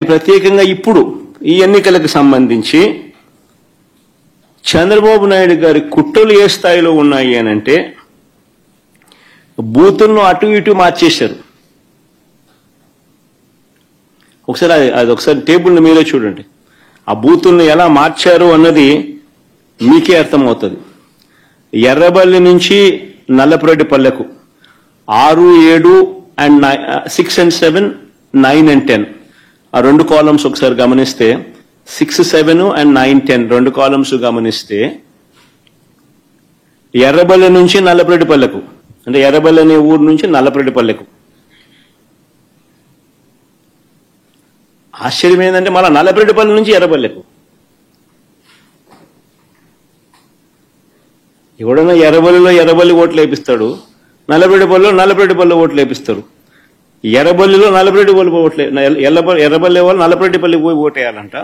ప్రత్యేకంగా ఇప్పుడు ఈ ఎన్నికలకు సంబంధించి చంద్రబాబు నాయుడు గారి కుట్రలు ఏ స్థాయిలో ఉన్నాయి అని అంటే బూతులను అటు ఇటు మార్చేశారు. ఒకసారి అది ఒకసారి టేబుల్ని మీరే చూడండి. ఆ బూతులను ఎలా మార్చారు అన్నది మీకే అర్థమవుతుంది. ఎర్రబల్లి నుంచి నల్లపురెడ్డిపల్లెకు 6, 7 and 6 and 7, 9 and 10 ఆ రెండు కాలమ్స్ ఒకసారి గమనిస్తే 6, 7 and 9, 10 రెండు కాలమ్స్ గమనిస్తే ఎర్రబల్లి నుంచి నల్లపురెడ్డిపల్లెకు అంటే ఎర్రబల్లి అనే ఊరు నుంచి నల్లపురెడ్డిపల్లెకు. ఆశ్చర్యం ఏంటంటే మళ్ళీ నల్లపురెడ్డిపల్లి నుంచి ఎర్రబల్లెకు. ఎవడన్నా ఎర్రబల్లి ఓట్లు వేపిస్తాడు, నల్లపురెడ్డిపల్లిలో ఓట్లు వేపిస్తారు. ఎర్రబల్లిలో నల్లపురెడ్డిపల్లి ఓట్లే ఎర్రబల్లి వాళ్ళు నల్లపురెడ్డిపల్లి పోయి ఓటేయాలంట,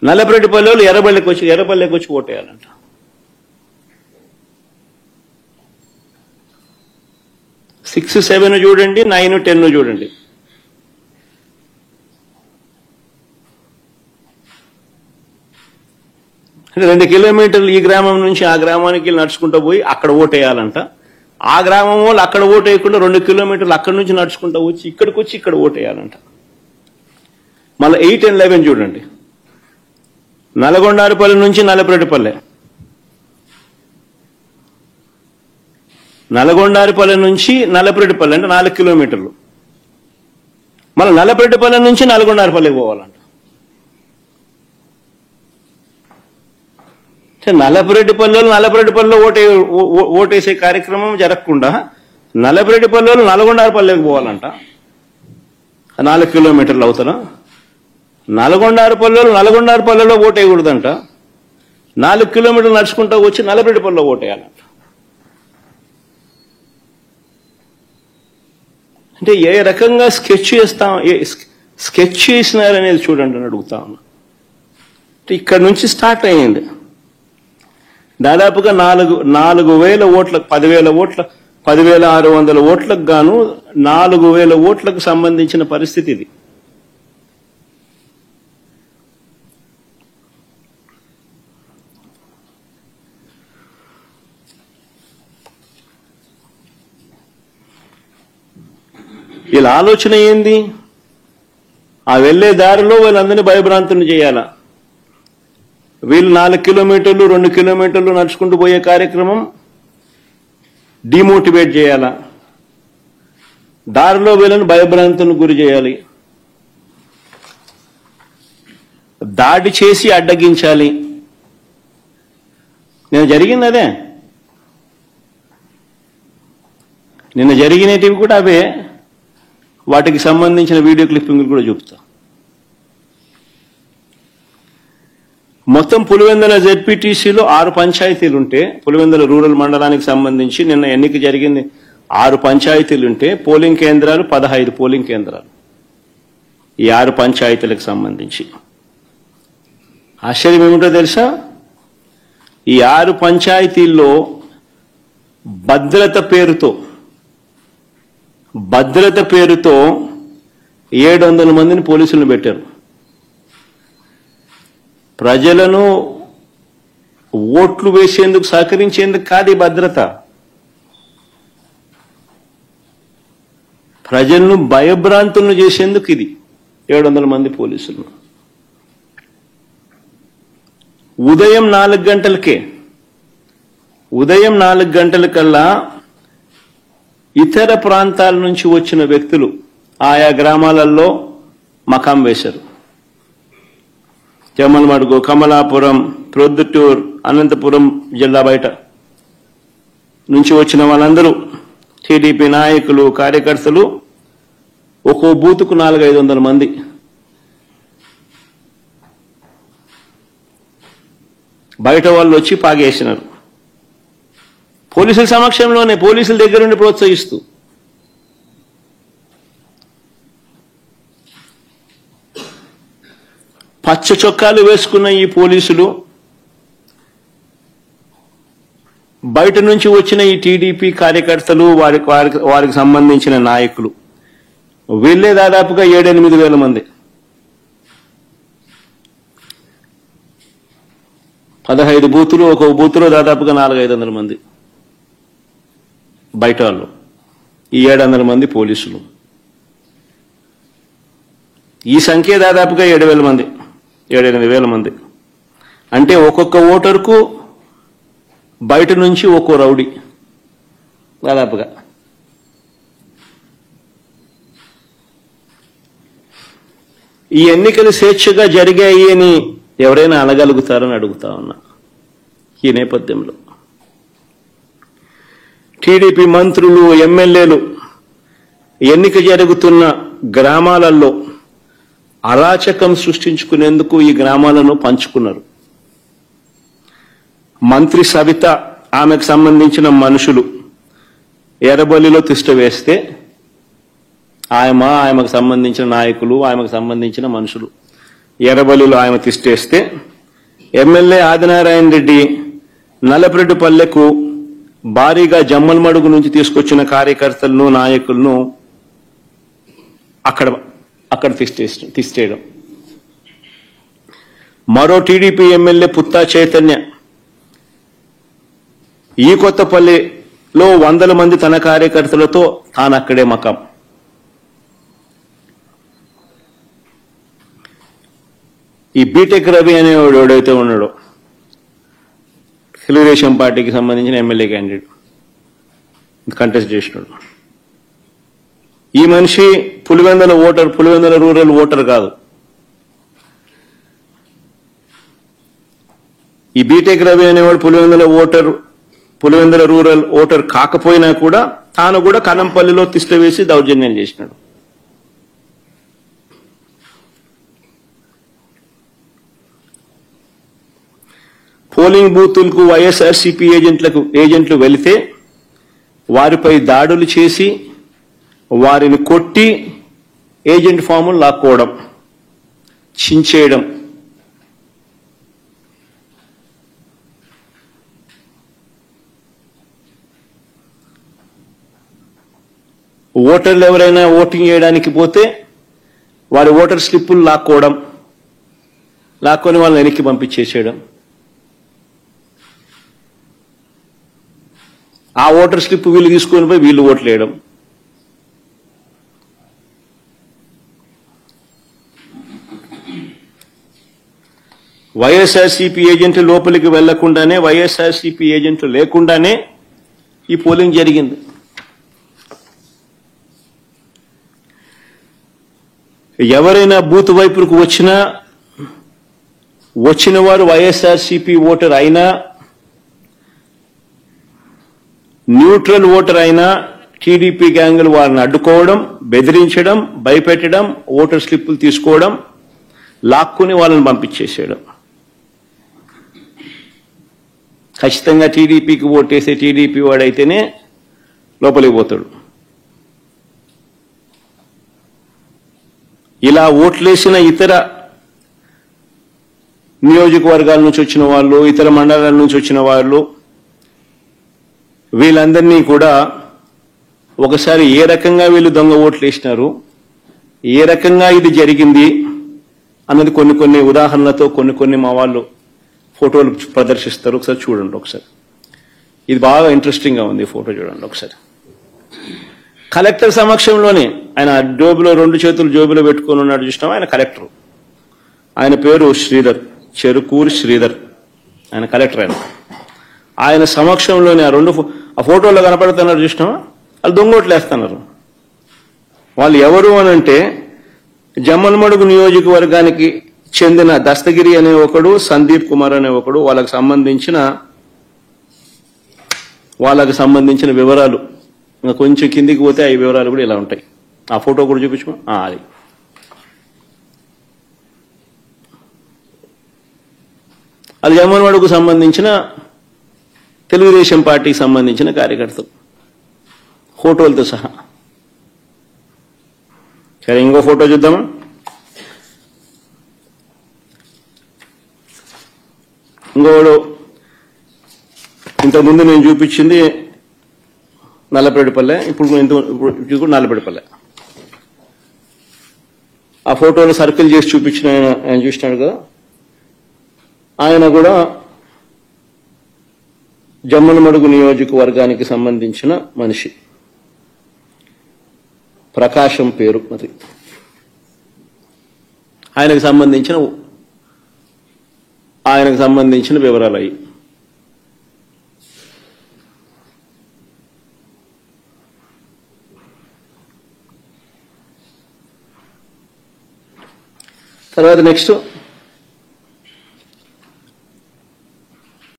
నల్లపురెడ్డిపల్లి వాళ్ళు ఎర్రబల్లికి వచ్చి ఓటేయాలంట. సిక్స్ 7 చూడండి, 9, 10 చూడండి. అంటే 2 కిలోమీటర్లు ఈ గ్రామం నుంచి ఆ గ్రామానికి నడుచుకుంటూ పోయి అక్కడ ఓటేయాలంట. ఆ గ్రామం వాళ్ళు అక్కడ ఓటు వేయకుండా 2 కిలోమీటర్లు అక్కడి నుంచి నడుచుకుంటూ వచ్చి ఇక్కడికి వచ్చి ఇక్కడ ఓటేయాలంట. మళ్ళీ 8 and 11 చూడండి. నల్గొండారిపల్లి నుంచి నల్లపురెడ్డిపల్లె, నల్గొండారిపల్లి నుంచి నల్లపురెడ్డిపల్లి అంటే 4 కిలోమీటర్లు. మళ్ళీ నల్లపురెడ్డిపల్లి నుంచి నల్గొండారిపల్లికి పోవాలంట. నల్లపురెడ్డిపల్లిలో ఓటేసే కార్యక్రమం జరగకుండా నల్లపురెడ్డిపల్లిలో నల్గొండారిపల్లికి పోవాలంట. 4 కిలోమీటర్లు అవుతారా? నల్గొండారిపల్లిలో ఓటేయకూడదంట. 4 కిలోమీటర్లు నడుచుకుంటూ వచ్చి నల్లపురెడ్డిపల్లిలో ఓటేయాలంట. అంటే ఏ రకంగా స్కెచ్ చేసినారనేది చూడండి అని అడుగుతా ఉన్నా. ఇక్కడ నుంచి స్టార్ట్ అయ్యింది. దాదాపుగా 4,000 ఓట్లకు 10,000 ఓట్ల 10,600 ఓట్లకు గాను 4,000 ఓట్లకు సంబంధించిన పరిస్థితి ఇది. వీళ్ళ ఆలోచన ఏంది? ఆ వెళ్లే దారిలో వీళ్ళందరినీ భయభ్రాంతుని చేయాలా? వీళ్ళు 4 కిలోమీటర్లు 2 కిలోమీటర్లు నడుచుకుంటూ పోయే కార్యక్రమం డిమోటివేట్ చేయాలా? దారిలో వీళ్ళని భయభ్రాంతులకు గురి చేయాలి, దాడి చేసి అడ్డగించాలి. నిన్న జరిగింది అదే. నిన్న జరిగినవి కూడా అవే. వాటికి సంబంధించిన వీడియో క్లిప్పింగ్లు కూడా చూపుతా. మొత్తం పులివెందుల జెడ్పీటీసీలో 6 పంచాయతీలుంటే, పులివెందుల రూరల్ మండలానికి సంబంధించి నిన్న ఎన్నిక జరిగింది. 6 పంచాయతీలుంటే పోలింగ్ కేంద్రాలు 15 పోలింగ్ కేంద్రాలు ఈ 6 పంచాయతీలకు సంబంధించి. ఆశ్చర్యం ఏమిటో తెలుసా? ఈ 6 పంచాయతీల్లో భద్రత పేరుతో 700 మందిని పోలీసులను పెట్టారు. ప్రజలను ఓట్లు వేసేందుకు సహకరించేందుకు కాదు ఈ భద్రత, ప్రజలను భయభ్రాంతులను చేసేందుకు ఇది 700 మంది పోలీసులు. ఉదయం 4 గంటలకల్లా ఇతర ప్రాంతాల నుంచి వచ్చిన వ్యక్తులు ఆయా గ్రామాలలో మకాం వేశారు. జమ్మలమడుగు, కమలాపురం, ప్రొద్దుటూరు, అనంతపురం జిల్లా బయట నుంచి వచ్చిన వాళ్ళందరూ టీడీపీ నాయకులు, కార్యకర్తలు ఒక్కో బూతుకు 400-500 మంది. బయట వాళ్ళు వచ్చి పాగేసినారు. పోలీసుల సమక్షంలోనే, పోలీసుల దగ్గరుండి ప్రోత్సహిస్తూ. పచ్చ చొక్కాలు వేసుకున్న ఈ పోలీసులు బయట నుంచి వచ్చిన ఈ టీడీపీ కార్యకర్తలు, వారికి సంబంధించిన నాయకులు వీళ్ళే దాదాపుగా 7-8 వేల మంది. 15 బూతులు, ఒక్కొక్క బూతులో దాదాపుగా 400-500 మంది బయట వాళ్ళు, ఈ 700 మంది పోలీసులు. ఈ సంఖ్య దాదాపుగా 7,000 మంది, 7,000-8,000 మంది. అంటే ఒక్కొక్క ఓటర్కు బయట నుంచి ఒక్కో రౌడీ దాదాపుగా. ఈ ఎన్నికలు స్వేచ్ఛగా జరిగాయి అని ఎవరైనా అనగలుగుతారని అడుగుతా ఉన్నా. ఈ నేపథ్యంలో టీడీపీ మంత్రులు, ఎమ్మెల్యేలు ఎన్నిక జరుగుతున్న గ్రామాలలో అరాచకం సృష్టించుకునేందుకు ఈ గ్రామాలను పంచుకున్నారు. మంత్రి సవిత, ఆమెకు సంబంధించిన మనుషులు ఎర్రబల్లిలో తిష్ట వేస్తే ఆమెకు సంబంధించిన నాయకులు, ఆమెకు సంబంధించిన మనుషులు ఎర్రబల్లిలో ఆమె తిష్టేస్తే, ఎమ్మెల్యే ఆదినారాయణ రెడ్డి నల్లపరెడ్డిపల్లెకు భారీగా జమ్మలమడుగు నుంచి తీసుకొచ్చిన కార్యకర్తలను, నాయకులను అక్కడ తిష్టేయడం. మరో టీడీపీ ఎమ్మెల్యే పుత్తా చైతన్య ఈ కొత్తపల్లిలో 100 మంది తన కార్యకర్తలతో తాను అక్కడే మకాం. ఈ బీటెక్ రవి అనేవాడు ఎవడైతే ఉన్నాడో, తెలుగుదేశం పార్టీకి సంబంధించిన ఎమ్మెల్యే క్యాండిడేట్, కంటెస్ట్ చేసినాడు. ఈ మనిషి పులివెందుల రూరల్ ఓటర్ కాదు. ఈ బీటెక్ రవి అనేవాడు పులివెందుల రూరల్ ఓటర్ కాకపోయినా కూడా తాను కూడా కనంపల్లిలో తిష్ట వేసి దౌర్జన్యం చేసినాడు. పోలింగ్ బూతులకు వైఎస్ఆర్సీపీ ఏజెంట్లు వెళితే వారిపై దాడులు చేసి వారిని కొట్టి ఏజెంట్ ఫాములు లాక్కోవడం, చించేయడం. ఓటర్లు ఎవరైనా ఓటింగ్ చేయడానికి పోతే వారి ఓటర్ స్లిప్పులు లాక్కొని వాళ్ళని వెనక్కి పంపించేసేయడం. ఆ ఓటర్ స్లిప్ వీళ్ళు తీసుకొని పోయి వీళ్ళు ఓట్లు వేయడం. వైఎస్ఆర్సీపీ ఏజెంట్లు లోపలికి వెళ్లకుండానే, వైఎస్ఆర్సీపీ ఏజెంట్లు లేకుండానే ఈ పోలింగ్ జరిగింది. ఎవరైనా బూత్ వైపుకు వచ్చిన వారు వైఎస్ఆర్సీపీ ఓటర్ అయినా, న్యూట్రల్ ఓటర్ అయినా టీడీపీ గ్యాంగులు వారిని అడ్డుకోవడం, బెదిరించడం, భయపెట్టడం, ఓటర్ స్లిప్పులు తీసుకోవడం, లాక్కుని వాళ్ళని పంపించేసేయడం. ఖచ్చితంగా టీడీపీకి ఓటేసే టీడీపీ వాడైతేనే లోపలికి పోతాడు. ఇలా ఓట్లేసిన ఇతర నియోజకవర్గాల నుంచి వచ్చిన వాళ్ళు, ఇతర మండలాల నుంచి వచ్చిన వాళ్ళు, వీళ్ళందరినీ కూడా ఒకసారి ఏ రకంగా వీళ్ళు దొంగ ఓట్లు వేసినారు, ఏ రకంగా ఇది జరిగింది అన్నది కొన్ని ఉదాహరణలతో కొన్ని మా వాళ్ళు ఫోటోలు ప్రదర్శిస్తారు. ఒకసారి చూడండి. ఒకసారి ఇది బాగా ఇంట్రెస్టింగ్ గా ఉంది. ఫోటో చూడండి ఒకసారి. కలెక్టర్ సమక్షంలోనే ఆయన జోబులో 2 చేతులు జోబులో పెట్టుకుని ఉన్నాడు చూసినాం. ఆయన కలెక్టర్, ఆయన పేరు శ్రీధర్, చెరుకూరి శ్రీధర్. ఆయన కలెక్టర్. ఆయన సమక్షంలోనే ఆ ఫోటోలో కనపడుతున్నారు చూసినామా, వాళ్ళు దొంగోట్లు వేస్తున్నారు. వాళ్ళు ఎవరు అనంటే జమ్మలమడుగు నియోజకవర్గానికి చెందిన దస్తగిరి అనే ఒకడు, సందీప్ కుమార్ అనే ఒకడు. వాళ్ళకి సంబంధించిన వివరాలు ఇంకా కొంచెం కిందికి పోతే ఆ వివరాలు కూడా ఇలా ఉంటాయి. ఆ ఫోటో కూడా చూపించు. అది అది జమ్మలమడుగుకు సంబంధించిన తెలుగుదేశం పార్టీకి సంబంధించిన కార్యకర్తలు ఫోటోలతో సహా. సరే, ఇంకో ఫోటో చూద్దామా. ఇంకోడు ఇంతకుముందు నేను చూపించింది నల్లపరెడ్డిపల్లె, ఇప్పుడు నల్లపరెడ్డిపల్లె. ఆ ఫోటోలు సర్కిల్ చేసి చూపించిన ఆయన చూసినాడు కదా, ఆయన కూడా జమ్మలమడుగు నియోజకవర్గానికి సంబంధించిన మనిషి, ప్రకాశం పేరు అది. ఆయనకు సంబంధించిన వివరాలు అయ్యి. తర్వాత నెక్స్ట్